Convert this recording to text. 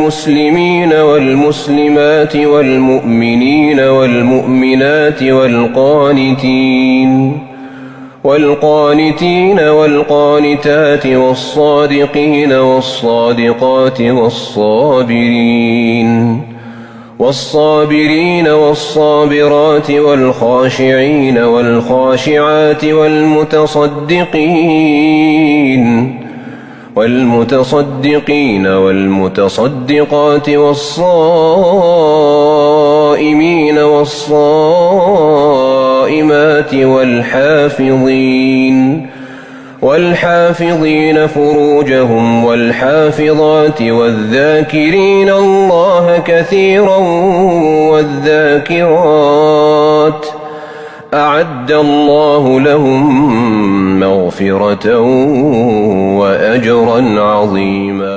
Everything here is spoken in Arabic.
المسلمين والمسلمات والمؤمنين والمؤمنات والقانتين والقانتات والصادقين والصادقات والصابرين والصابرات والخاشعين والخاشعات والمتصدقين والمتصدقات والصائمين والصائمات والحافظين فروجهم والحافظات والذاكرين الله كثيرا والذاكرات أعد الله لهم مغفرة وأجرا عظيما.